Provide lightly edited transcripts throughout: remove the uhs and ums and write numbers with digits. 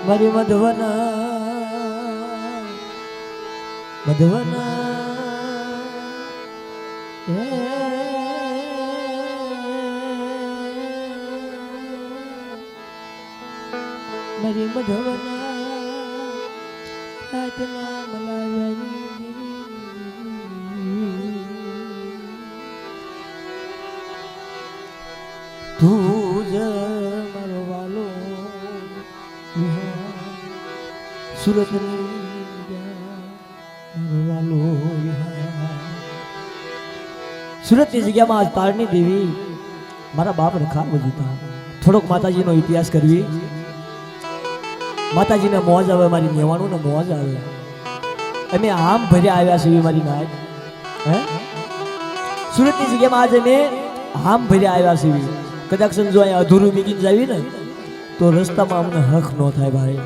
મારી મધવના મધવના મારી મધવના હાથના મલાવાની તું જ મારો વાલો સુરતની મારો વાલો સુરતની જગ્યામાં આજ તારની દેવી મારા બાપ રખા હતા. થોડોક માતાજીનો ઇતિહાસ કરવી. માતાજીને મોજ આવે, મારી નેવાણું ને મોજ આવે. અમે આમ ભર્યા આવ્યા છીએ મારી નાય હે સુરતની જગ્યામાં આજે અમે આમ ભર્યા આવ્યા છીએ. કદાચ સમજો અહીંયા અધૂરું મીકીને જાવી ને તો રસ્તામાં અમને હક ન થાય ભાઈ.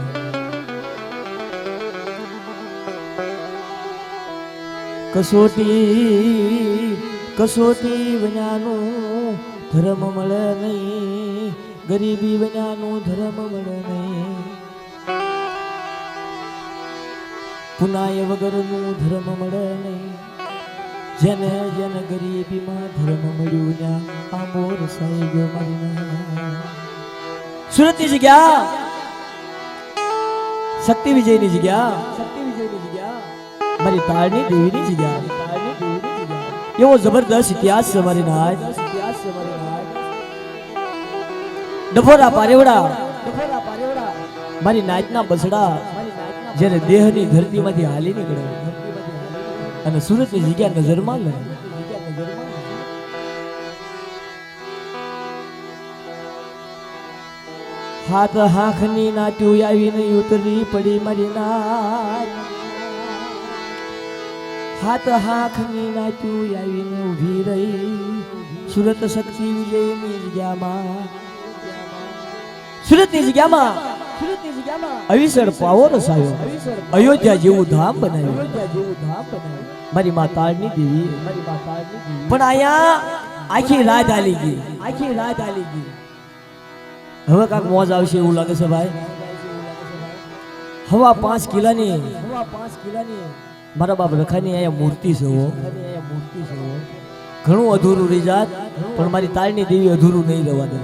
કસોટી વનાનું ધર્મ મળે નહીં, ગરીબી વનાનું ધર્મ મળે નહીં, પુનાય વગરનું ધર્મ મળે નહીં. જેને જેને ગરીબીમાં ધર્મ મળ્યું ત્યાં આંબો રસાઈ ગયો મારી. સુરતની જગ્યા શક્તિ વિજયની જગ્યા, મારી તાળની દેવીની જગ્યા. એવો જબરદસ્ત ઇતિહાસ છે મારી નાય. ડફોરા પારેવડા મારી નાયતના બસડા જ્યારે દેહની ધરતીમાંથી હાલી નીકળે અને સુરતની જગ્યા નજરમાં લે. હાથ હાંખની નાટ્યું આવીને ઉતરી પડી મારી નાય. હાથ હાંખની નાટ્યું આવીને ઊભી રહી સુરત શક્તિ વિજયની જગ્યામાં. સુરતની જગ્યામાં અવિસર પાવો રસાયો, અયોધ્યા જેવું ધામ બનાવ્યું મારી મા તાળની દેવી. પણ અહીંયા આખી રાત હાલી ગઈ. હવે કાંક મોજ આવશે એવું લાગે છે ભાઈ. હવા 5 કિલાની મારા બાપ રખાની અહીંયા મૂર્તિ છે. ઘણું અધૂરું રહી જાત પણ મારી તાળની દેવી અધૂરું નહીં રહેવા દે.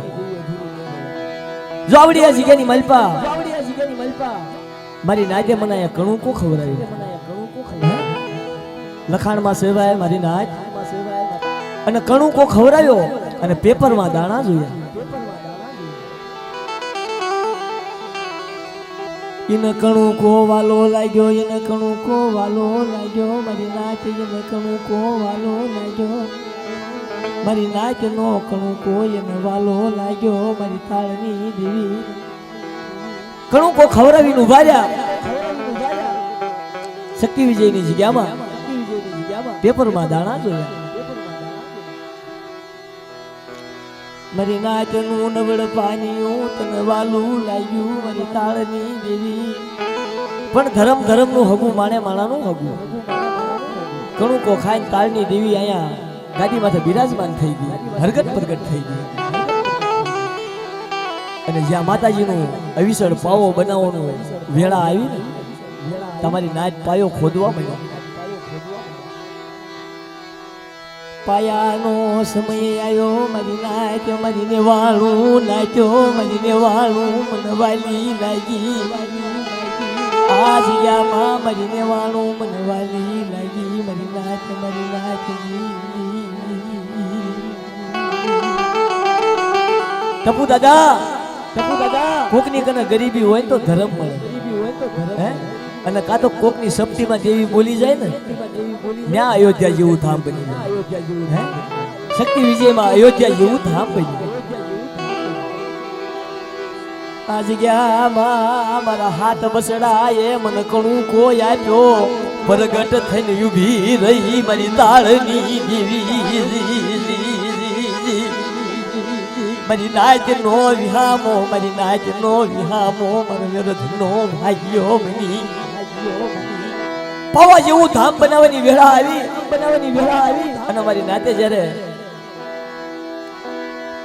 જો આવડી આ જગ્યાની મલપા મારી નાતે મને અહીંયા ઘણું કો ખવડાવ્યું. લખાણમાં સેવાય મારી નાત અને ઘણું કો ખવડાવ્યો અને પેપરમાં દાણા જોયા. એને કણું કો વાલો લાગ્યો, એને કણું કો વાલો લાગ્યો મારી નાચ. એને કણું કો વાલો લાગ્યો મારી નાચ નો કણું કો એને વાલો લાગ્યો મારી તાળની દેવી. કણું કો ખવડાવીને ઉભા રહ્યા શક્તિ વિજયની જગ્યામાં. પેપરમાં દાણા જોયા. મારી નાચનું નવડ પાણીયું તને વાલું લાગ્યું મારી તાળની દેવી. પણ ધર્મનું હગું માણે માણાનું હગું. ઘણું કો ખાઈને તાળની દેવી અહીંયા ગાડીમાંથી બિરાજમાન થઈ ગઈ, હરગત પ્રગટ થઈ ગઈ. અને જ્યાં માતાજીનું અવિસળ પાવો બનાવવાનું વેળા આવી ને તમારી નાચ પાયો ખોદવા મળ્યો. પાયાનો સમય આવ્યો મારી નાચ. મારી નેવાળું નાચ્યો મારી નેવાળું મને વાલી લાગી. આ જગ્યામાં મારી નેવાળું મને વાલી લાગી મારી નાચ. ટપુ દાદા કોકની કને ગરીબી હોય તો ધર્મ મળે હે. અને કાં તો કોકની શક્તિમાં દેવી બોલી જાય ને ત્યાં અયોધ્યા જેવું ધામ બની જાય. શક્તિ વિજયમાં અયોધ્યા જેવું ધામ બન્યું. આ જગ્યામાં મારા હાથ બસડા એ મને કણું કોઈ આપ્યો. પ્રગટ થઈને ઊભી રહી મારી તાળની દેવી. મારી નાચ નો વિહામો, મારી નાચ નો વિહામો, મારો વિરધ નો ભાગ્યો બની. પાવા જેવું ધામ બનાવવાની વેળા આવી અને મારી નાતે જ્યારે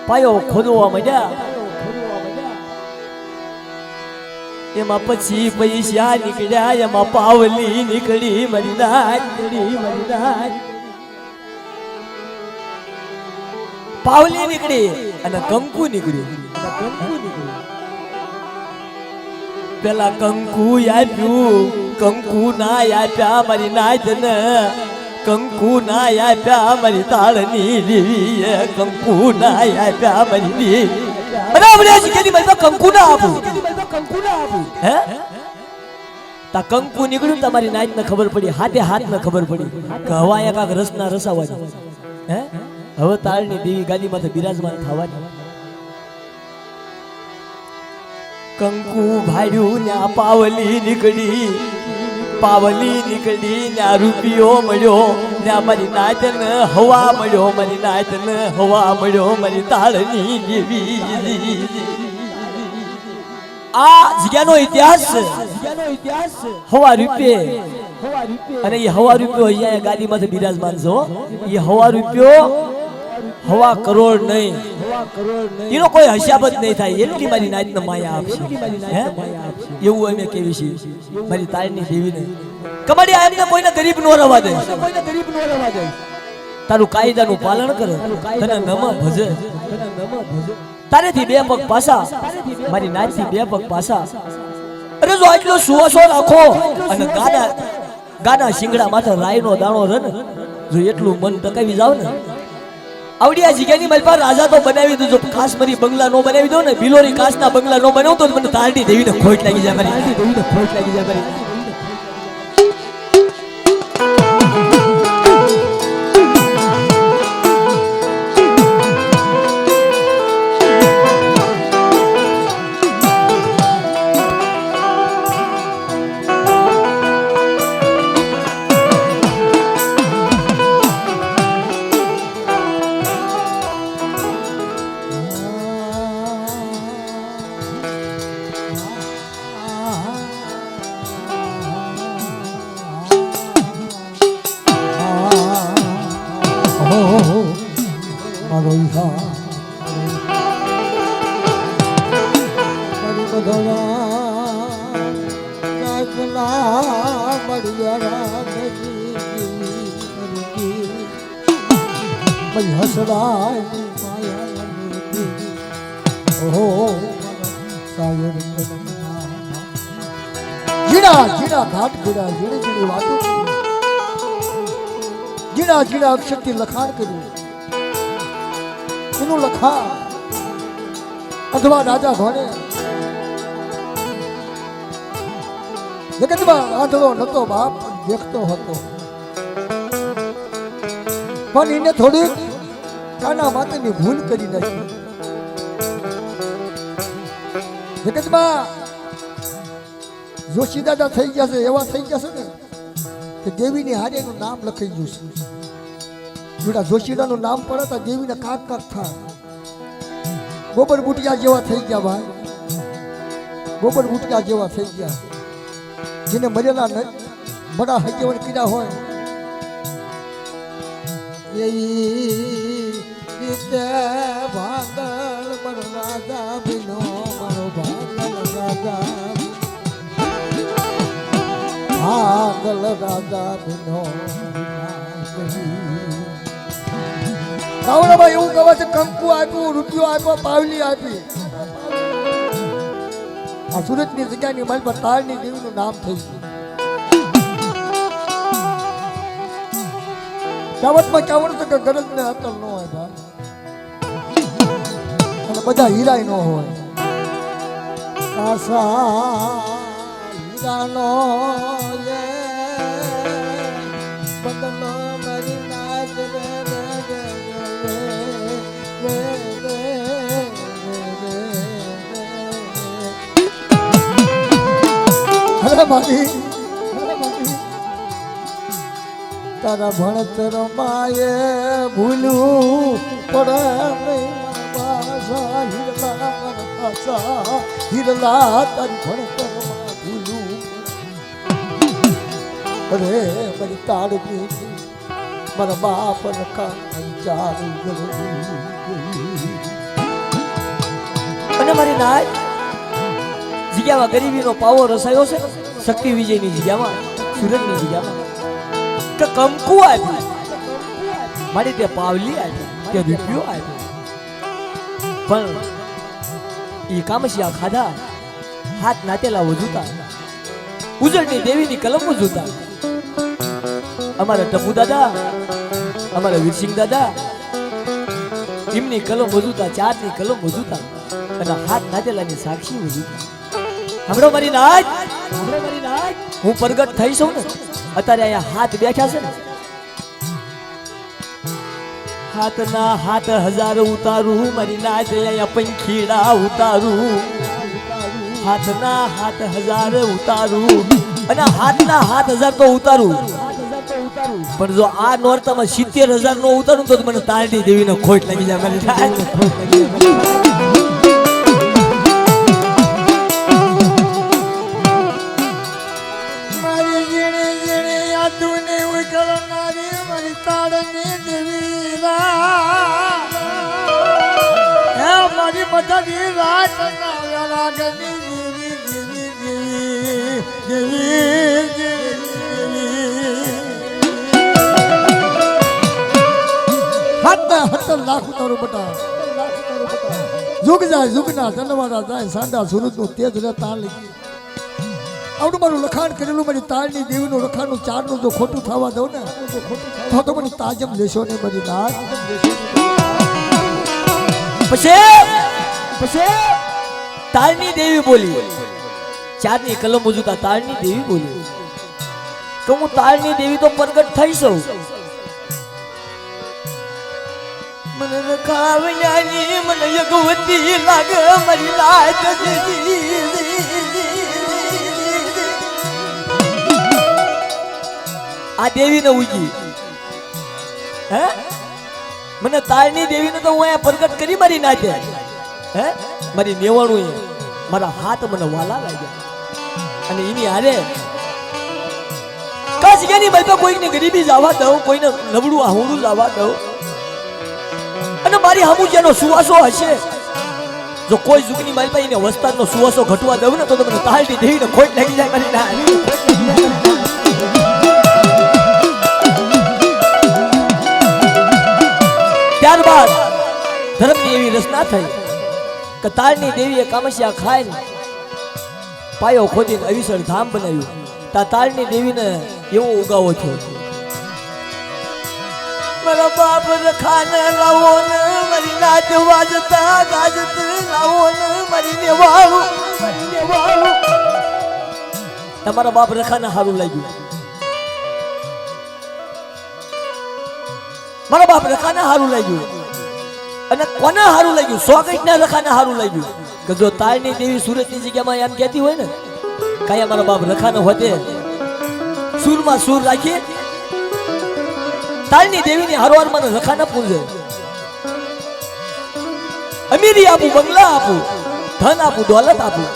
પાયો ખોદવા માંડ્યા એમાં પછી પૈસા નીકળ્યા એમાં પાવલી નીકળી મારી નાચ પાવલી નીકળી અને કંકુ નીકળ્યું પેલા કંકુ આપ્યું કંકુ ના આપ્યા મારી નાચ ને કંકુ ના આપ્યા મારી તાળની દેવી કંકુ ના આપ્યા મારી દેવી બરાબર કેની ભાઈ કંકુ ના આપું હે તા કંકુ નીકળ્યું તમારી નાચ ને ખબર પડી હાથે હાથ ને ખબર પડી કે હવા એક આક રસના રસાવા હે હવે તાળની દેવી ગાદીમાંથી બિરાજમાન થવાની કંકુ ભાડ્યું ને પાવલી નીકળી ને રૂપિયો મળ્યો ને મારી નાચ ને હવા મળ્યો મારી નાચ ને હવા મળ્યો મારી તાળની દેવી આ જગ્યાનો ઇતિહાસ હવા રૂપિયે અને એ હવા રૂપિયો અહીંયા ગાદીમાંથી બિરાજમાન છો એ હવા રૂપિયો હવા કરોડ નહીં એનો કોઈ હસાબત નહીં થાય એટલી મારી નાચને માયા આપશે એવું અમે કેવી છીએ મારી તાળની દેવીને કમાડી આ એમને કોઈને ગરીબ નો રહેવા દે તારું કાયદાનું પાલન કરે તને નમ ભજે તારેથી બે પગ પાછા મારી નાચથી બે પગ પાછા અરે જો આટલો સુવાસો રાખો અને ગાના શિંગડા માથે રાયનો દાણો રહે ને જો એટલું મન ટકાવી જાવ ને આવડી આ જગ્યાની મારી પાસે રાજા તો બનાવી દો જો કાશ્મીરી બંગલા નો બનાવી દો ને બિલોરી કાચના બંગલા નો બનાવું તો મને તારડી દેવીને ખોટ લાગી જાય મારી જીણા અક્ષરથી લખાણ કર્યું એનું લખાણ અથવા રાજા ભણે જગતમાં આંધળો નતો બાપ દેખતો હતો પણ એને થોડીક કાના માટેની ભૂલ કરી નાખી જગતમાં જોશી દાદા થઈ ગયા છે એવા થઈ ગયા છે ને કે દેવીની હારેનું નામ લખાઈ ગયું છે જોડા જોશીડાનું નામ પડે તો દેવીને કાક કાક થાય ગોબર બુટિયા જેવા થઈ ગયા ભાઈ ગોબર બુટિયા જેવા થઈ ગયા જેને મરેલા બડા હૈયવન કીધા હોય એવી રીતે ભાગલ મારો રાજા બિનો મારો ભાગલ રાજા ભાગલ રાજા બિનો રાવણાભાઈ એવું કહે છે કંકુ આપ્યું રૂપિયો આપ્યો પાવલી આપી આ સુરતની જગ્યાની માલ પર તાળની દેવીનું નામ થઈ ગયું કહેવતમાં કહેવાનું છે કે ગરજ ને અતલ ન હોય ભાઈ અને બધા હીરાય ન હોય આશા હીરાનો બદલો મારી નાચ તારા ભણતર માએ ભૂલું પડે હિરલા તારી ભણતરમાં ભૂલું અરે મારી તાળની મારા બાપ અને મારી નાચ જગ્યામાં ગરીબીનો પાવો રસાયો છે શક્તિ વિજયની જગ્યામાં સુરતની જગ્યામાં કે કંકુ આપ્યું મારી તે પાવલી આપી તે રૂપિયો આપ્યો પણ ઈ કામસિયા ખાધા હાથ નાતેલા વજુતા ઉજળની દેવીની કલમ વજુતા અમારા ટપુ દાદા અમારા વીરસિંહ દાદા એમની કલમ વજુતા ચારની કલમ વજુતા અને હાથ નાતેલાની સાક્ષી વજુતા હમણાં મારી નાચ હું પ્રગટ થઈ છું ને અત્યારે અહીંયા હાથ બેઠા છે ને હાથના હાથ હજાર ઉતારું મારી નાચ અહીંયા પંખીડા ઉતારું હાથના હાથ હજાર ઉતારું અને હાથના હાથ હજાર તો ઉતારું પણ જો આ નોરતામાં 70,000 નો ઉતારું તો મને તારડી દેવીને ખોટ લાગી જાય મારી નાચ બધાની રાત રાગની લાખ ઉતારો બટા જુગ જાય જુગના ધનવાડા જાય સાંડા સુરતનું તેજ રે તાળ લીધી આવડું મારું લખાણ કરેલું મારી તાળની દેવીનું લખાણનું ચારનું જો ખોટું થવા દઉં ને તો મને તાજમ લેશો ને મારી નાચ પછી તાળની દેવી બોલી ચારની કલમ ઉજુતા તાળની દેવી બોલી તો હું તાળની દેવી તો પ્રગટ થઈ છું મને રખાવવાની મને યગવતી લાગે મારી લાજ આ દેવીને ઉજી હે મને તાળની દેવીને તો હું અહીંયા પ્રગટ કરી મારી નાચે હે મારી નેવાણું મારા હાથ મને વાલા લાગ્યા અને એની હારે કા જગ્યાની ભાઈ તો કોઈને ગરીબી જવા દઉં કોઈને નબળું આહુડું જવા દઉં અને મારી હામુ જેનો સુવાસો હશે જો કોઈ જુગની મારી પાસે એને વસ્તારનો સુવાસો ઘટવા દઉં ને તો મને તાળની દેવીને ખોટ લાગી જાય મારી નાચ ત્યારબાદ ધર્મની એવી રચના થઈ કે તાળની દેવીએ કામસિયા ખાઈને પાયો ખોદીને અવિસર ધામ બનાવ્યું તા તાળની દેવીને એવો ઉગાવો થયો મારા બાપ રખાને લાવો ને મારી નાચ વાજતા ગાજત લાવો ને મારી નેવાળું તમારા બાપ રખાને સારું લાગ્યું મારા બાપ રખાને સારું લાગ્યું અને કોને સારું લાગ્યું સોગટના રખાને સારું લાગ્યું કે જો તાળની દેવી સુરતની જગ્યામાં એમ કહેતી હોય ને કાંઈ મારા બાપ રખાને હોતે સુરમાં સુર રાખી તાળની દેવીની હારવાર મને રખાને પૂજે અમીરી આપું બંગલા આપું ધન આપું દોલત આપું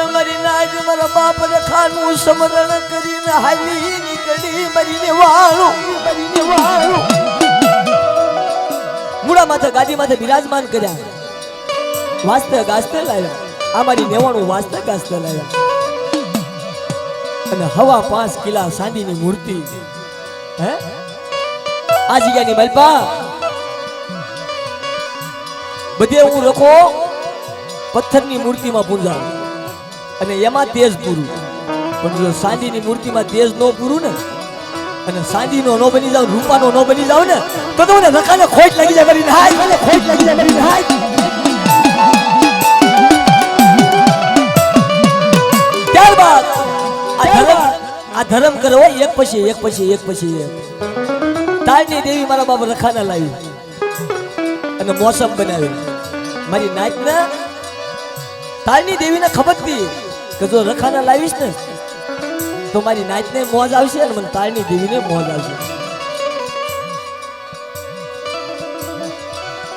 મારી નાજ મારા બાપ રખાનું સમરણ કરીને હાલી નીકળી મરીને વાળું મૂળા માથે ગાદી માથે બિરાજમાન કર્યા વાસ્તે ગાસ્તે લાવ્યા આ મારી નેવાણું વાસ્તે ગાસ્તે લાવ્યા અને હવા 5 કિલા સાંડીની મૂર્તિ હે આ જગ્યાની મલપા બધે હું રખો પથ્થરની મૂર્તિમાં પૂંજા અને એમાં તેજ પૂરું પણ જો સાંડીની મૂર્તિમાં તેજ નો પૂરું ને અને સાંડીનો નો બની જાવ રૂપાનો નો બની જાવ ને તો મને રખાને ખોટ લાગી જાય મારી નાચ મને ખોટ લાગી જાય મારી નાચ ત્યારબાદ આ ધર્મ કરો એક પછી એક તાળની દેવી મારા બાપ રખાને લાવી અને મોસમ બનાવી મારી નાચને તાળની દેવીને ખબર હતી કે જો રખાને લાવીશ ને તો મારી નાચને મોજ આવશે અને મને તાળની દેવીને મોજ આવશે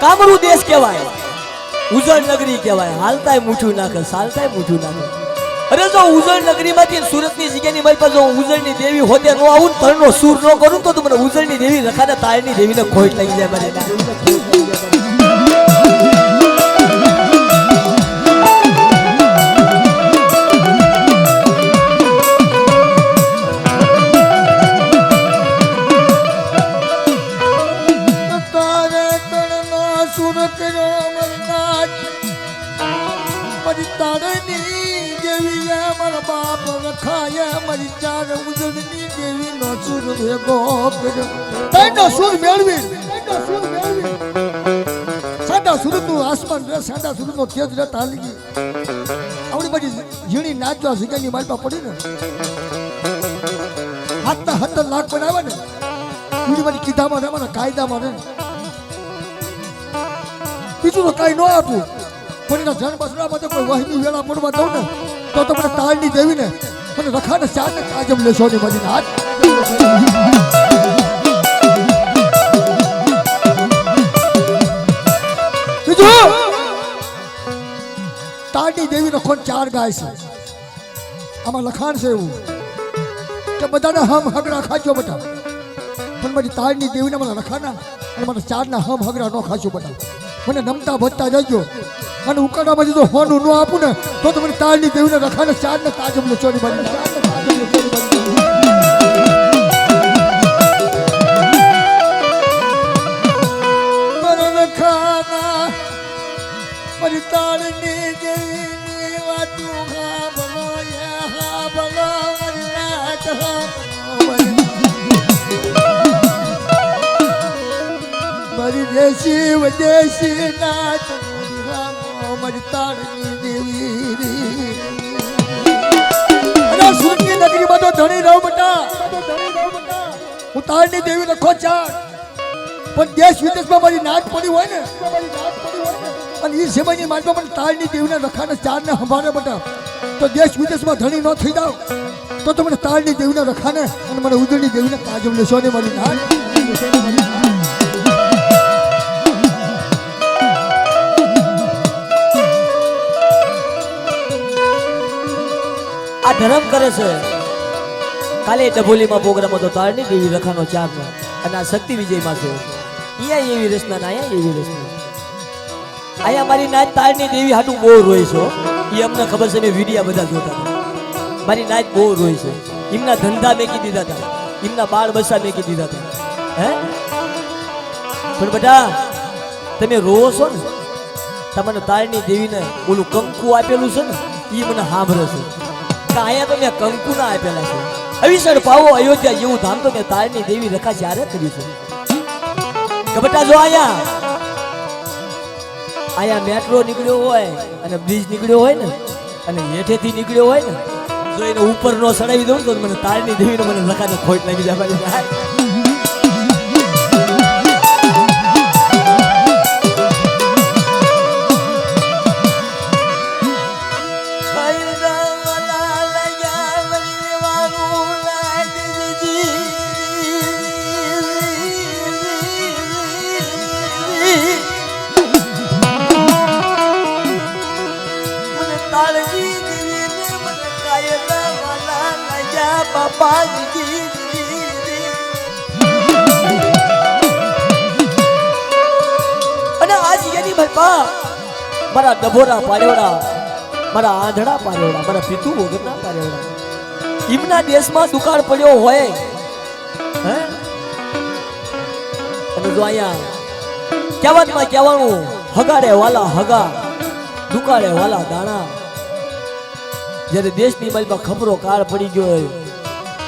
કામરૂ દેશ કહેવાય ઉજળ નગરી કહેવાય હાલતાય મૂઠું નાખે સાલતાય મૂઠું નાખે અરે જો ઉજળ નગરીમાંથી સુરતની જગ્યાની મારી પાસે ઉજળની દેવી હોતે નો આવું ધરનો સૂર ન કરું તો મને ઉજળની દેવી રખાને તાળની દેવીને ખોટ લાગી જાય મારી તાર ઉજળની દેવીનો સુર ભેગો કર્યો તૈનો સુર મેળવી સાડા સુરતનું આસમાન રે સાડા સુરતનો તેજ રે તાલગી આવડી બધી ઝીણી નાચવા જગ્યાની માલપા પડી ને હાથના 70 લાખ બનાવ્યા ને બીજી બધી કીધામાં રે મારા કાયદામાં રે બીજું તો કાંઈ ન આપું પણ એના જન્મ બસડામાં કોઈ વહમી વેળા પડવા દઉં ને તો મને તાળની દેવી ને મને રખાને ચારને કાજમ લેશો ને બધી હાથ બીજું તાળની દેવીનો કોણ 4 ગાય છે આમાં લખાણ છે એવું કે બધાને હમ હગરા ખાજો બધા પણ મારી તાળની દેવીને મને લખાના અને મને 4ના હમ હગરા ન ખાજો બધા મને નમતા ભજતા જજો અને ઉકાળામાં જો હોનું ન આપું ને તો મને તાળની દેવીને રખાને 4ને કાજમ લે ચોરી બની મારી તાળની દેવીની વાતું હા ભલો મારી નાચ મારી દેશી વિદેશી નાચ મારી તાળની દેવી અને સુરતની નગરીમાં તો ધણી રહું બેટા હું તાળની દેવી લખો ચાર પણ દેશ વિદેશમાં મારી નાચ પડી હોય ને અને એ સમયની માનમાં મને તાળની દેવીને રખાને 4ને સંભાળે બેટા તો દેશ વિદેશમાં ધણી ન થઈ જાવ તો મને તાળની દેવીને રખાને અને મને ઉજળની દેવીને કાજમ લેશો ને મારી નાચ આ ધર્મ કરે છે કાલે ડભોલીમાં પ્રોગ્રામ હતો તાળની દેવી રખાનો 4નો અને આ શક્તિ વિજયમાં છે અહીંયા એવી રચના ને અહીંયા એવી રચના અહીંયા મારી નાચ તાળની દેવી હાટું બહુ રોય છે એ અમને ખબર છે મેં વિડીયા બધા જોતા હતા મારી નાચ બહુ રોય છે એમના ધંધા મેકી દીધા હતા એમના બાળ બચ્ચા મેકી દીધા હતા હે પણ બધા તમે રોવો છો ને તમને તાળની દેવીને ઓલું કંકુ આપેલું છે ને એ મને સાંભળે છે કે અહીંયા તો મેં કંકુ ના આપેલા છે અવિસર પાવો અયોધ્યા જેવું ધામ તો મેં તાળની દેવી રખા જ્યારે કર્યું છે કે બેટા જો અહીંયા મેટ્રો નીકળ્યો હોય અને બ્રિજ નીકળ્યો હોય ને અને હેઠેથી નીકળ્યો હોય ને જો એને ઉપર નો સડાવી દઉં તો મને તાળની દેવીને મને લખાને ખોટ લાગી જાય અને આજ એની ભલપા મારા ડભોરા પાડ્યોડા મારા આંધળા પાડ્યોડા મારા પિતુ વગરના પાડ્યોડા એમના દેશમાં દુકાળ પડ્યો હોય હે અને જો અહીંયા કહેવાનું હગાડે વાલા હગા દુકાળે વાલા દાણા જ્યારે દેશની બાજુમાં ખબરો કાળ પડી ગયો હોય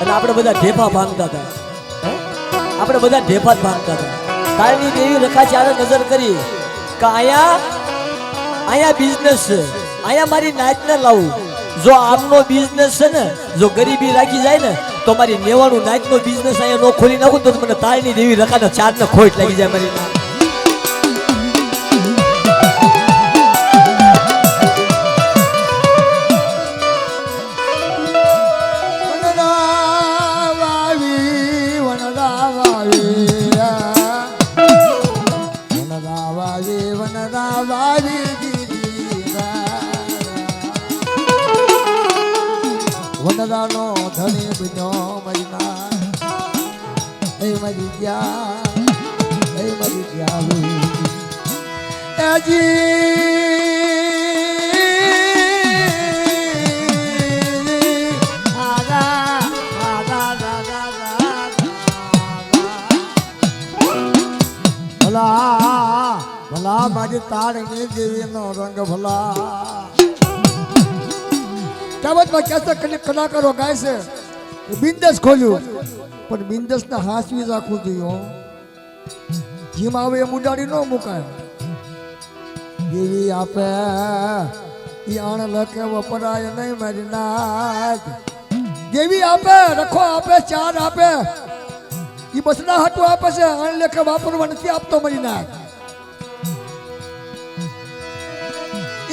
અને આપણે બધા ઢેફા ભાંગતા હતા આપણે બધા ઢેફા જ ભાંગતા હતા તાળની દેવી રખા ચારે નજર કરી કે અહીંયા બિઝનેસ છે અહીંયા મારી નાચ ને લાવું જો આમનો બિઝનેસ છે ને જો ગરીબી રાખી જાય ને તો મારી નેવાનું નાચનો બિઝનેસ અહીંયા નો ખોલી નાખું તો મને તાળની દેવી રખાને 4ને ખોટ લાગી જાય મારી નાચ વનરાનો ધણી બન્યો મારી ના એ મારી ગયા ભલા મારી તાળની દેવીનો રંગ ભલા કહેવતમાં કહેશે કલાકારો ગાય છે બિંદસ ખોલ્યું પણ બિંદસ ને હાંસવી રાખવું જોઈએ હો. જેમ આવે એમ ઉડાડી ન મુકાય. દેવી આપે ઈ આણ લખે વપરાય નહીં મારી નાથ. દેવી આપે રખો આપે ચાર આપે ઈ બસના હાટું આપે છે. આણ લેખે વાપરવા નથી આપતો મારી નાથ.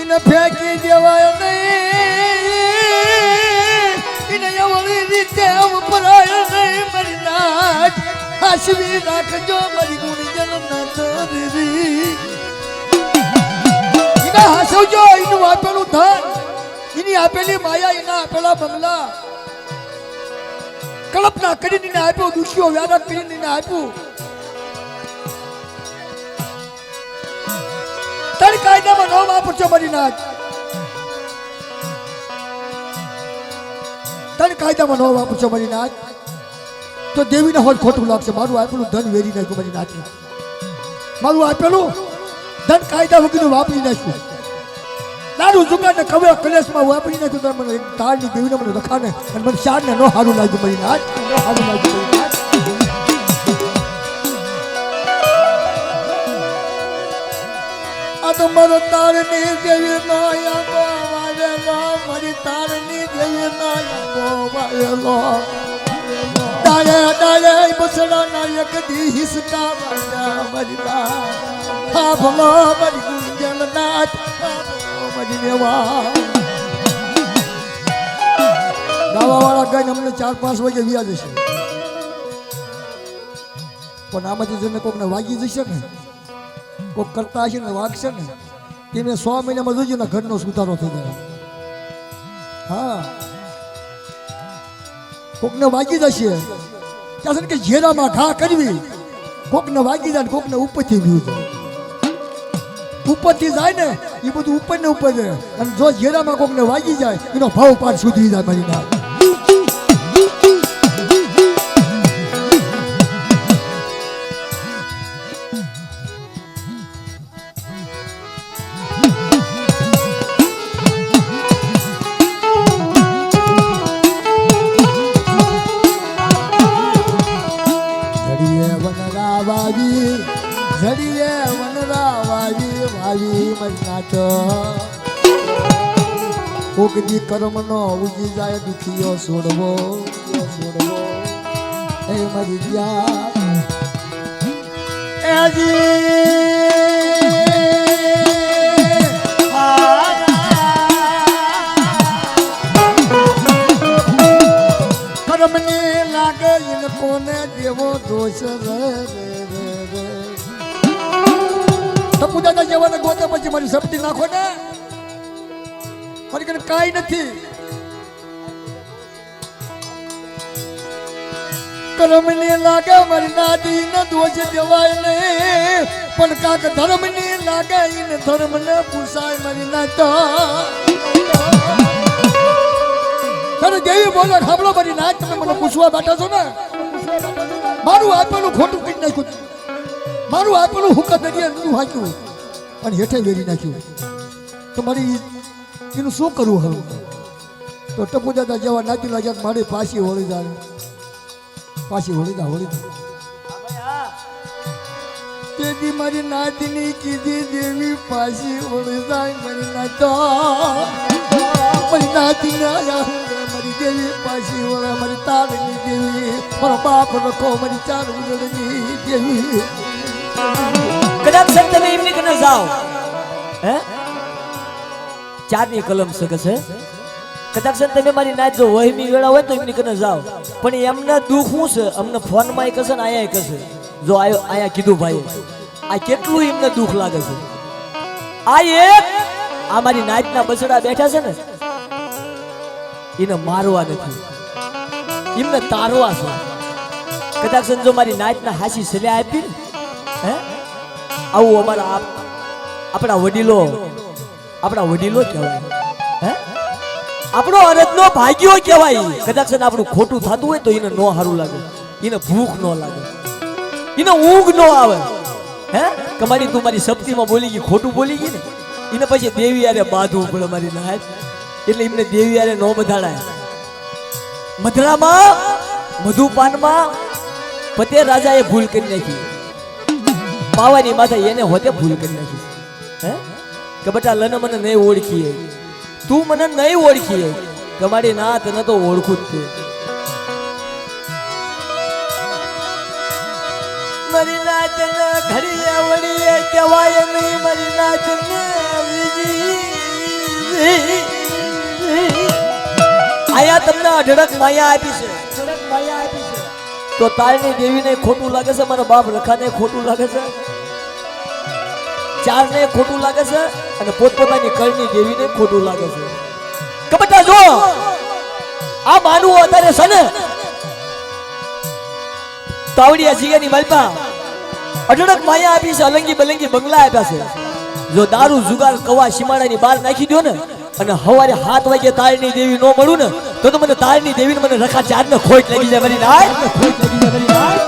એને ફેંકી દેવાય નહીં, એને એવળી રીતે વપરાય નહીં મારી નાથ. હાસવી રાખજો મારી ગુણજન નતરી. એને હાસવજો. એનું આપેલું ધન, એની આપેલી માયા, એના આપેલા બંગલા કલ્પના કરીને એને આપ્યો. દુષ્યો વ્યારક કરીને એને આપ્યું. તણ કાયદામાં ન વાપરજો મારી નાથ. તણ કાયદામાં ન વાપરજો મારી નાથ તો દેવીને હોજ ખોટું લાગશે. મારું આપેલું ધન વેરી નાખ્યું મારી નાથ. મારું આપેલું ધન કાયદા વગરનું વાપરી નાખ્યું. દારૂ જુગારને કવે કલેશમાં વાપરી નાખ્યું. તો મને તાળની દેવીને મને રખાને અને મને શારને ન સારું લાગ્યું મારી નાથ. સારું લાગ્યું મારી નાથ. આ તો મારો તારની દેવી નો આંબો વાવેલો, મારી તારની દેવી નો આંબો વાવેલો. ડાળે ડાળે બસડા નાયક દી હિસકા વાળા મારી નાથ. હા ભલો મારી ગુંજલ નાથ, મારી દેવા. ગાવા વાળા ગાઈને અમને 4-5 વાગે વ્યા જશે. પણ આમાંથી જેને કોકને વાગી જશે ને, કોક કરતા હશે ને વાગશે ને, તેને 100 મહિનામાં જોજો ને ઘરનો સુધારો થઈ જાય. હા, કોકને વાગી જશે ત્યાં કે ઝેરામાં ઘા કરવી. કોકને વાગી જાય, કોકને ઉપરથી વ્યૂ જાય. ઉપરથી જાય ને એ બધું ઉપર ને ઉપર જાય. અને જો ઝેરામાં કોકને વાગી જાય એનો ભાવ પાર સુધરી જાય મારી નાથ. ઝડીએ વનરા વાવી વાવી મારી નાથ. કોકદી કર્મનો ઉજી જાય દુખીઓ છોડવો છોડવો એ મારી કર્મની લાગે એને કોને દેવો દોષ રે. પૂજાતા જવાને ગોતે પછી મારી સપટી નાખો ને. મારી કને કાંઈ નથી. કર્મની લાગે મારી નાદી ને દોષ દેવાય નહીં, પણ કાક ધર્મની લાગે એને ધર્મ ને પૂછાય મારી નાથ. અરે જેવી બોલે સાંભળો મારી નાથ. તમે મને પૂછવા બેઠા છો ને. મારું આપેલું ખોટું કરી નાખ્યું. મારું આપેલું હુકા દરિયા નતું હાચ્યું અને હેઠે વેરી નાખ્યું. તો મારી એનું શું કરવું હવે? તો ટપુ દાદા જેવા નાચી લાગ્યા મારી પાછી હોળી જાય. પાછી હોળી જા હોળી જા. તેથી મારી નાચની કીધી દેવી પાછી હોળી જાય મારી નાચ. મારી નાચી મારી દેવી પાછી હોળે મારી તારની દેવી. મારો બાપ રખો મારી 4 ઉજળની દેવી. કદાચ સર તમે એમની કને જાઓ હે 4 ની કલમ શકે છે. કદાચ સર તમે મારી નાચ જો વહીમી વેળા હોય તો એમની કને જાઓ. પણ એમને દુઃખ શું છે? અમને ફોન માં કહેશે ને આયા કહેશે. જો આયો આયા કીધું ભાઈ આ કેટલું એમને દુઃખ લાગે છે. આ એક આ મારી નાચના બસડા બેઠા છે ને એને મારવા નથી, એમને તારવા છે. કદાચ જો મારી નાચના હાસી સલાહ આપી ને હે આવું અમારા આપણા વડીલો કહેવાય. હે આપણો અરજનો ભાગ્યો કહેવાય. કદાચ આપણું ખોટું થતું હોય તો એને ન સારું લાગે, એને ભૂખ ન લાગે, એને ઊંઘ ન આવે. હે કમાડી તું મારી સપ્તીમાં બોલી ગઈ, ખોટું બોલી ગઈ ને એને પછી દેવી યારે બાંધવું પડે મારી નાચ. એટલે એમને દેવી યારે ન બધાડાય. મધરામાં મધુપાનમાં પતે રાજાએ ભૂલ કરી નાખી, પાવાની માથે એને હોતે ભૂલ કરી નાખી. હે કે બેટા લને મને નહીં ઓળખીએ, તું મને નહીં ઓળખીએ, કમાડી ના તને તો ઓળખું જ છે. મારી નાચ ને ઘડીએ વળીએ કહેવાય નહીં, મારી નાચ ને આયા તમને અઢળક માયા આપી છે, તો તાળની દેવીને ખોટું લાગે છે, મારા બાપ રખાને ખોટું લાગે છે, ચારને ખોટું લાગે છે, અને પોતપોતાની કળની દેવીને ખોટું લાગે છે. કબટા જો આ માનવું અત્યારે છે ને, તાવડિયા જીગાની માલપા અઢળક માયા આપી છે, અલંગી બલંગી બંગલા આપ્યા છે. જો દારૂ જુગાર કવા સીમાડાની બહાર નાખી દો ને, અને સવારે 7 વાગે તાળની દેવી નો મળું ને, તો મને તાળની દેવીને મને રખા ચારને ખોટ લાગી જાય મારી નાય, ખોટ લાગી જાય મારી નાય.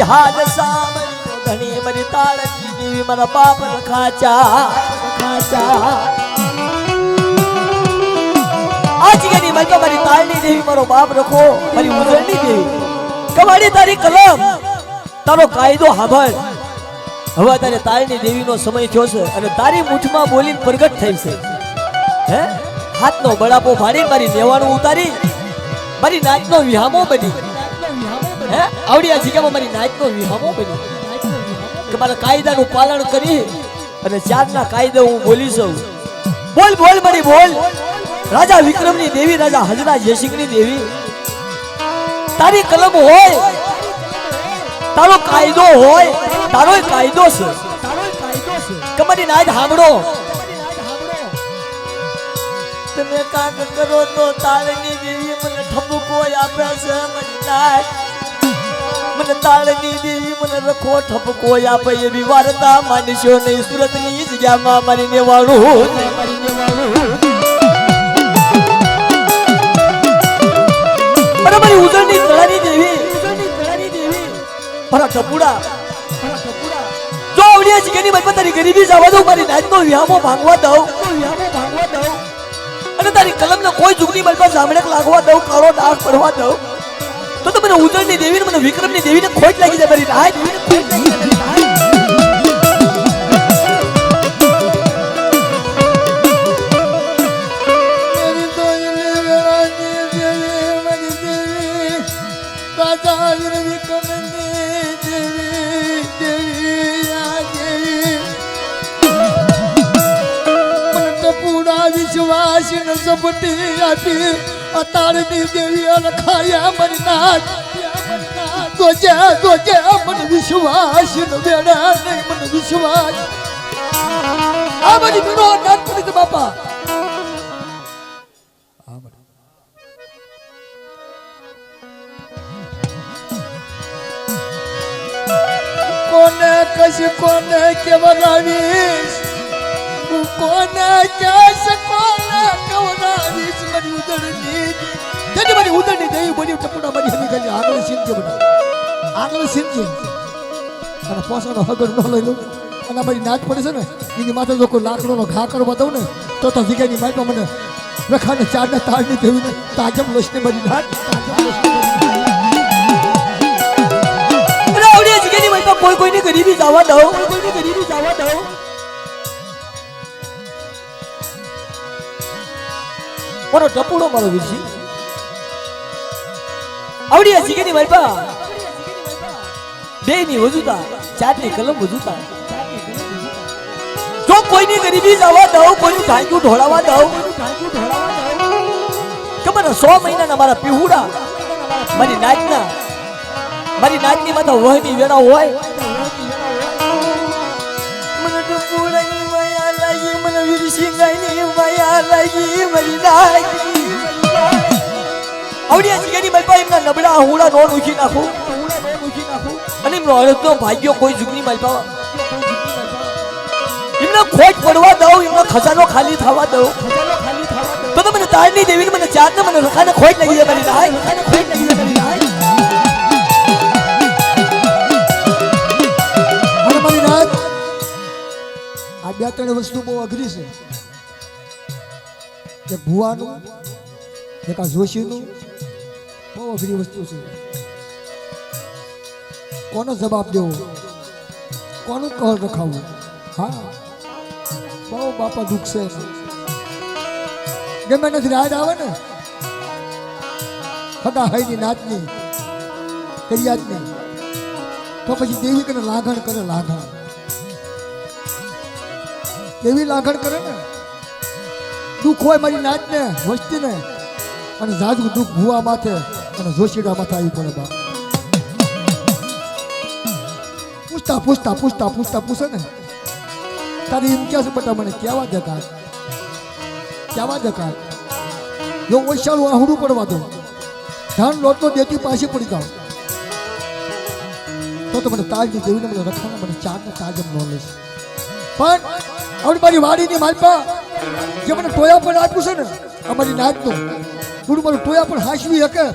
હાલ સામરી ધણી મારી તાળની દેવી મારા બાપ રખાચા આ જગ્યાની મારી મારી તાળની દેવી મારો બાપ રખો, મારી ઉજળની દેવી કમાડી તારી કલમ તારો કાયદો સાંભળ. હવે તારે તાળની દેવીનો સમય થયો છે, અને તારી મુઠમાં બોલીને પ્રગટ થઈ છે. હે હાથનો બળાપો ફાડી મારી નેવાણું ઉતારી મારી નાચનો વિહામો બની. હે આવડિયા જગ્યામાં મારી નાચનો વિહામો બની કે મારા કાયદાનું પાલન કરી અને ચારના કાયદા હું બોલી છું. બોલ બોલ મારી બોલ. રાજા વિક્રમની દેવી, રાજા હજરા જયસિંહની દેવી, તારી કલમ હોય, તારો કાયદો હોય, તારો કાયદો છે. કમાડી નાચ સાંભળો. તમે કાક કરો તો તાળની દેવી મને ઠપકો આપે છે, મારી નાચ મને તાળની દેવી મને રખો ઠપકો આપે એવી વાર્તા માનશો નહીં. સુરતની જગ્યામાં મારી નેવાણું અને મારી ઉજળની તળાની દેવી મારા ટપુડા જો આવડિયા જગ્યાની મારી તારી ગરીબી જવા દઉં, મારી નાચનો વિહામો ભાંગવા દઉં, અને તારી કલમને કોઈ જુગની મારી પાસે જામણેક લાગવા દઉં, કાળો ડાઘ પડવા દઉં, તો મને ઉજળની દેવીને મને વિક્રમની દેવીને ખોટ લાગી જાય મારી નાચ. વિશ્વાસ ન સપટી આપી તાળની દેવી રખાયા મારી નાચ. જોજે મને વિશ્વાસ ન બેડા નહીં, મને વિશ્વાસ આ બધી મીનો નાચ પડી છે બાપા. કોને કશ કોને કેવરાવીશ, કોને કેશ કોને કેવરાવીશ મારી ઉદળની તેની મારી ઉદળની દેવી બોલી ટપુડા મારી હમી ગલી આગળ સીનજે બધા આગળ સીનજે અને પોસાનો હગર ન લઈ લઉં અને મારી નાચ પડે છે ને એની માથે જો કોઈ લાકડોનો ઘા કરવા દઉં ને તો જગ્યાની માઇકમાં મને રખાને ચારને તાળની દેવીને તાજમ લસને મારી નાચ કોઈ કોઈની ગરીબી જવા દઉં, મારો ટપુડો મારો વીરજી આવડિયા જીગેની મારી બે ની વજુતા, ચારની કલમ વજુતા, જો કોઈની ગરીબી જવા દઉં, કોઈનું ઢાંક્યું ઢોળાવા દઉં, ખબર 100 મહિનાના મારા પીહુડા મારી નાચની માથા વહની વેળા હોય. મને ટપુડાની માયા લાગી, મને વીરસિંગાઈની માયા લાગી મારી નાચ. આવડિયા જીગેની મારી એમના નબળા હુડા નો નૂખી નાખું અને એમનો અડધો ભાગ્યો કોઈ જુગની મારી એમને ખોટ પડવા દઉં, એમનો ખજાનો ખાલી થવા દઉં, તો મને તારની દેવીને મને ચારને મને રખાને ખોટ લાગી જાય મારી નાય. અને મારી નાથ આ બે ત્રણ વસ્તુ બહુ અઘરી છે. એક ભુવાનું, એક આ જોશીનું, બહુ અઘરી વસ્તુ છે. કોનો જવાબ દેવો, કોનું કહર રખાવું? હા, બહુ બાપા દુઃખ છે. ગમે નથી રાડ આવે ને હગા હાઈની નાતની કરિયાતની, તો પછી દેવી કને લાગણ કરે. લાગણ દેવી લાગણ કરે ને. દુઃખ હોય મારી નાતને વસ્તીને, અને જાજુ દુઃખ ભુવા માથે અને જોશીડા માથે આવી પડે. બાપ પૂછતા પૂછતા પૂછતા પૂછતા પૂછે ને તારી એમ ક્યાં છે બટા મને કહેવા દે કાંઈ, કહેવા દે કાંઈ. જો ઓછાળું આહુડું પડવા દો, ધાન લોટનો દેતી પાછી પડી જાઓ, તો મને તાજની દેવીને મને રખાને મને ચારને તાજમ ન લેશે. પણ આવડી મારી વાડીની માલપા જે મને ટોયા પણ આપ્યું છે ને અમારી નાચનું, થોડું મારું ટોયા પણ હાંસવી શકે,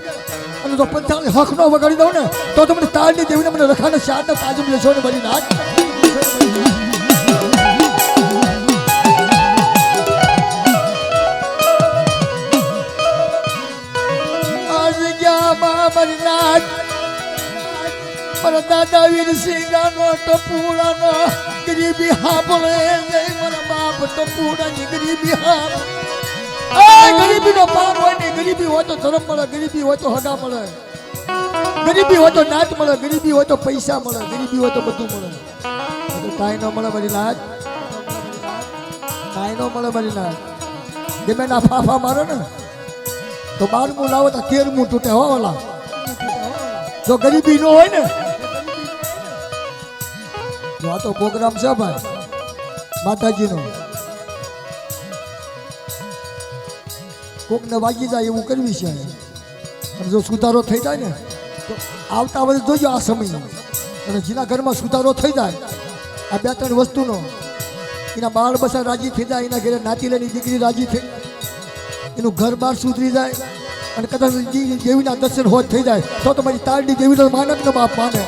અને જો પંચાળની હક ન વગાડી દઉં ને તો મને તાજની દેવીને મને રખાને ચારને તાજમ લેશો ને મારી નાચ. મારી નાચ મારા દાદા વીર સિંગાનો ટપુડાનો ગરીબી હાંભળે જય મારા બાપ ટપુડાની ગરીબી હાંભળે. ગરીબીનો પાર હોય ને, ગરીબી હોય તો ધર્મ મળે, ગરીબી હોય તો હગા મળે, ગરીબી હોય તો નાચ મળે, ગરીબી હોય તો પૈસા મળે, ગરીબી હોય તો બધું મળે. કાંઈ ન મળે મારી નાચ, કાંઈ ન મળે મારી નાચ. ગમે ના ફાફા મારે ને તો 12મું લાવો તો 13મું તૂટે. હોવાલા જો ગરીબી ન હોય ને, જો આ તો પ્રોગ્રામ છે ભાઈ માતાજીનો, કોકને વાગી જાય એવું કરવી છે. અને જો સુધારો થઈ જાય ને તો આવતા વર્ષે જોજો આ સમય, અને જેના ઘરમાં સુધારો થઈ જાય આ બે ત્રણ વસ્તુનો, એના બાળ બસા રાજી થઈ જાય, એના ઘરે નાતીલાની દીકરી રાજી થઈ જાય, એનું ઘર બાર સુધરી જાય, અને કદાચ દેવીના દર્શન હોત થઈ જાય તો તમારી તારડી દેવીનો માનક નો બાપ માને.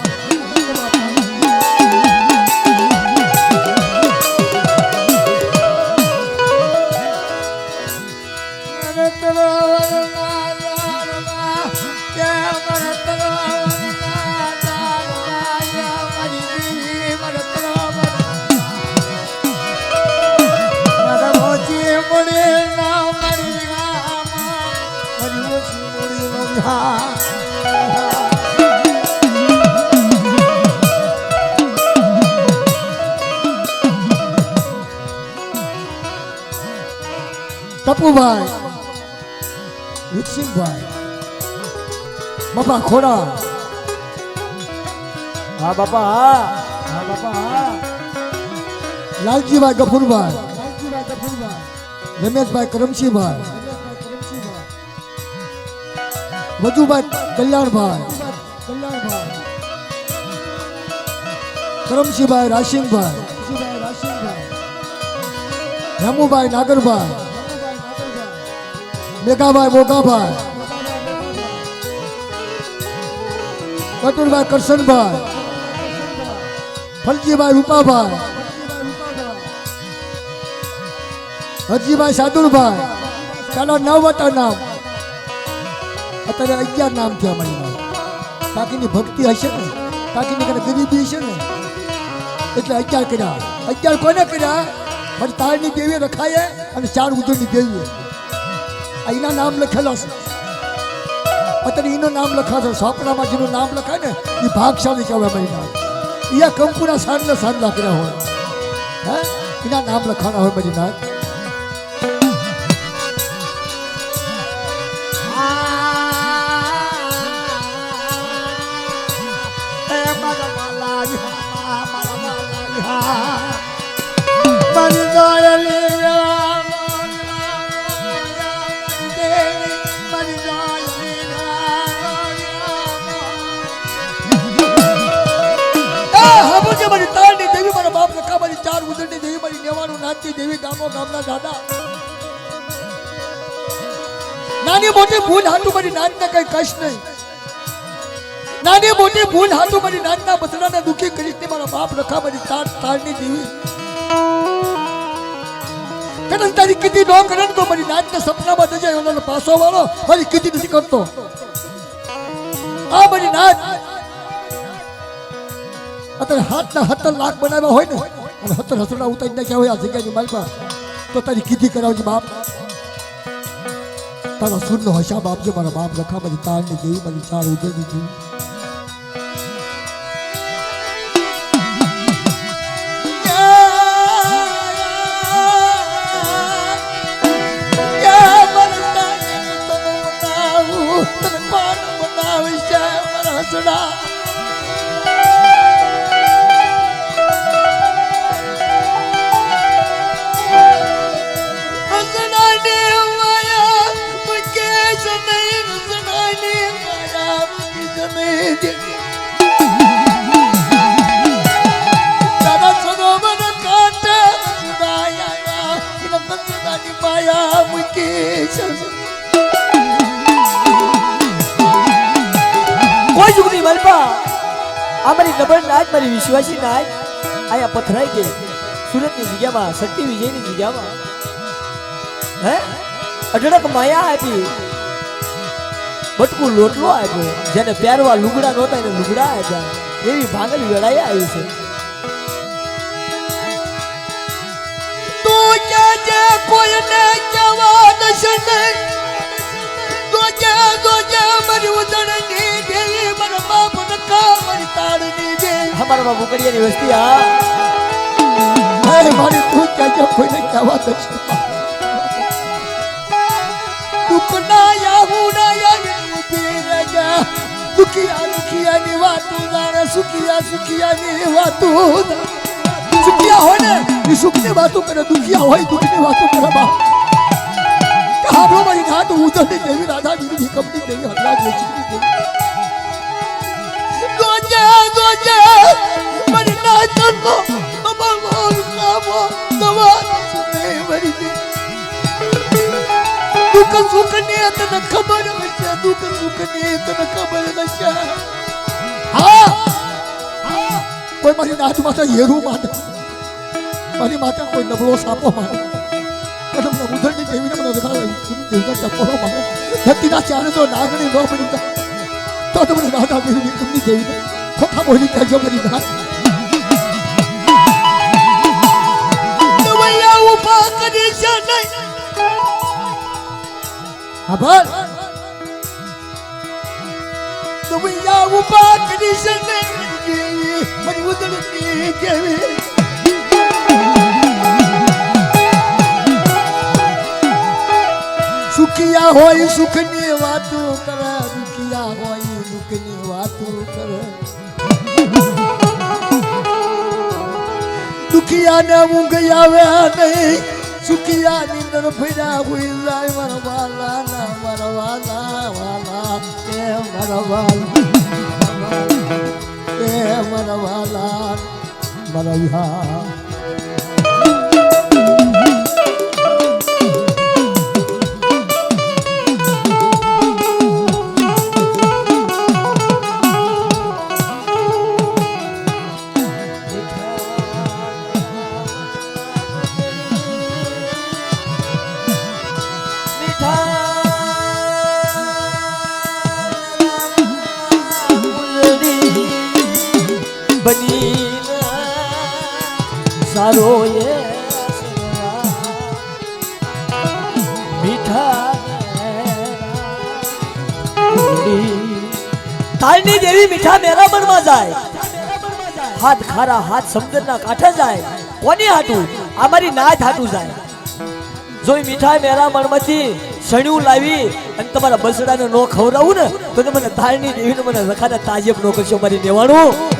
ટપુભાઈ, વિકસિતભાઈ, બાપા ખોડા, હા બાપા, હા હા બાપા, હા. લાલજીભાઈ ગફુરભાઈ, રમેશભાઈ કરમસિંહભાઈ, વજુભાઈ કલ્યાણભાઈ, કરમસિંહભાઈ રાશિંગભાઈ, રામુભાઈ નાગરભાઈ, મેઘાભાઈ મોગાભાઈ, કટુરભાઈ કરશનભાઈ, ફલજીભાઈ રૂપાભાઈ, હરજીભાઈ સાદુરભાઈ. ચાલો 9 હતા નામ, અત્યારે 11 નામ થયા મારી નામ. કાકીની ભક્તિ હશે ને, કાકીની કને ગરીબી હશે ને, એટલે 11 કર્યા. 11 કોને કર્યા? મારી તારની દેવી રખાય અને 4 ઉજળની દેવી, એના નામ લખેલા છે. અત્યારે એનું નામ લખાશે. સોપડામાં જેનું નામ લખાય ને એ ભાગશાળી કહેવાય મારી નામ. એ કંકુના સાંજના સાંજના કર્યા હોય, હે એના નામ લખાણા હોય મારી નામ. ઉદળની દેવી મારી નેવાનું નાચતી દેવી ગામના દાદા નાની મોટી ભૂલ હાટુ મારી નાચને કઈ કશ નહીં નાની મોટી ભૂલ હાટુ મારી નાચના બસડાને દુખી કરીશ ને મારા બાપ રખા મારી તાળની દેવી કદાચ તારી કીધી ન કરે તો મારી નાચને સપનામાં જજે ઓલાનો પાસો વાળો મારી કીધી નથી કરતો આ મારી નાચ અત્યારે 7 લાખ બનાવ્યા હોય ને અને 70 હસડા ઉતારી નાખ્યા હોય આ જગ્યાની માલમાં તો તારી કીધી કરાવજે બાપ તારા સુરનો હસાબ આપજો મારા બાપ રખા મારી તાળની દેવી મારી ચાર ઉજળની દેવી કોઈ જુગની મલપા આ મારી નબળ નાચ મારી વિશ્વાસી નાચ આયા પથરાઈ ગઈ સુરતની જગ્યામાં શક્તિ વિજયની જગ્યામાં હે અઢળક માયા આપી બટકું લોટલો આપ્યો જેને પહેરવા લુગડા નહોતા એને લુગડા આપ્યા એવી ભાંગલ વેળાએ આવી છે તું કે કોઈને જવા દશે નહીં દોજે મારી ઉદળની દેવી મારા બાપ નકા મારી તાળની દેવી અમારા બાપુ કડિયાની વસ્તી હા હે મારી તું કે કોઈને જવા દશે દુખના યાહુડા યાની દુખિયાની વાતું જાણે સુખિયાની વાતું સુખિયા હોય ને એ સુખની વાતું કરે દુખિયા હોય દુખની વાતું કરે બા કાબરો મારી ઘાટ ઉજળની દેવી રાધા દેવી કંપની દેવી હલ્લા દેવી દોજે મારી નાચનો અમાર કામો દવા સુને મારી દે દુઃખ સુખ ને તને ખબર હશે દુઃખ સુખ ને તને ખબર હશે હા કોઈ મારી નાચ માતા હેરું માને મારી માતા કોઈ નબળો સાપો માને મને ઉધળની દેવીને મને દેખાડે દેવતા ચપોરો માને ધરતીના ચારે તો નાગણી નો પડી તો મને રાધા દેવી કમની દેવીને ખોખા બોલી કહેજો મારી નાચ દવૈયા ઉભા કરી છે નહીં આભાર દવૈયા ઉભા કરી છે નહીં મારી ઉદળની દેવી સુખિયા હોય સુખની વાતો કરે દુખિયા હોય દુઃખની વાતો કરે દુખિયાને ઊંઘ આવે નહીં સુખિયા નીંદર ફર્યા હોઈ જાય મારા વાલા એ મારા વાલા મારા વિહા સારો એ મીઠા તાળની દેવી મીઠા મેરામણમાં જાય હાથ ખારા હાથ સમુદ્રના કાંઠે જાય કોની હાટું અમારી નાચ હાટું જાય જો એ મીઠા મેરામણમાંથી સણ્યું લાવી અને તમારા બસડાને નો ખવડાવું ને તો મને તાળની દેવીને મને રખાને તાજેબ નો કરશો મારી દેવાનું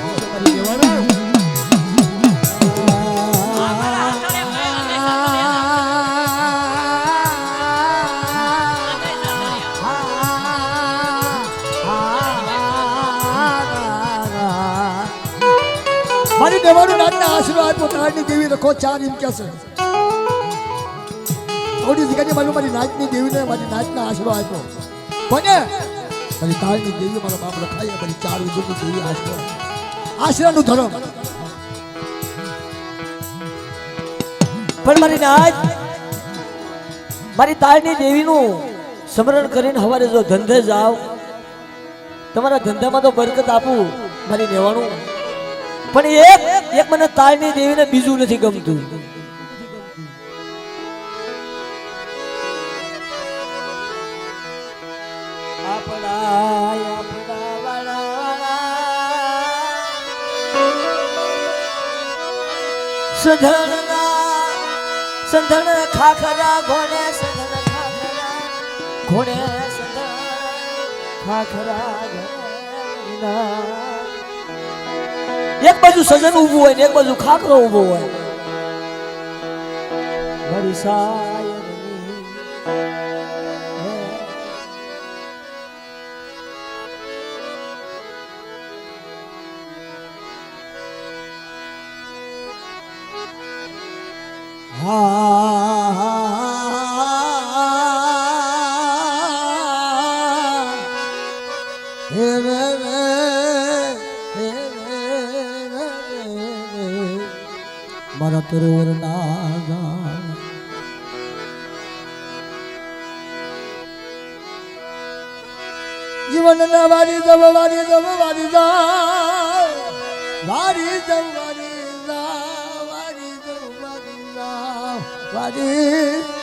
મારી દેવાનું નાચના આશરો આપ્યો તારની દેવી રખો ચાર એમ કે છે થોડી જગ્યાએ મારી નાચની દેવીને મારી નાચના આશરો આપ્યો કોને મારી તારની દેવી મારા બાપ રખાય મારી ચાર વિજયની દેવી આશરો આશરાનું ધર્મ પણ મારી નાચ મારી તાળની દેવીનું સ્મરણ કરીને હવારે જો ધંધે જાવ તમારા ધંધામાં તો બરકત આપું મારી નેવાનું પણ એક મને તાળની દેવીને બીજું નથી ગમતું સંધણ ખાખરા ઘોડે સંધણ ખાખરા ઘોડે સંધણ ખાખરા એક બાજુ સજન ઊભું હોય ને એક બાજુ ખાખરો ઊભો હોય મારી સાયરની મારા તરોવર ના જીવન ના વારી જવ વારી જવ વારી જા વારી જવ વારી જા વારી જવ વારી જા વારી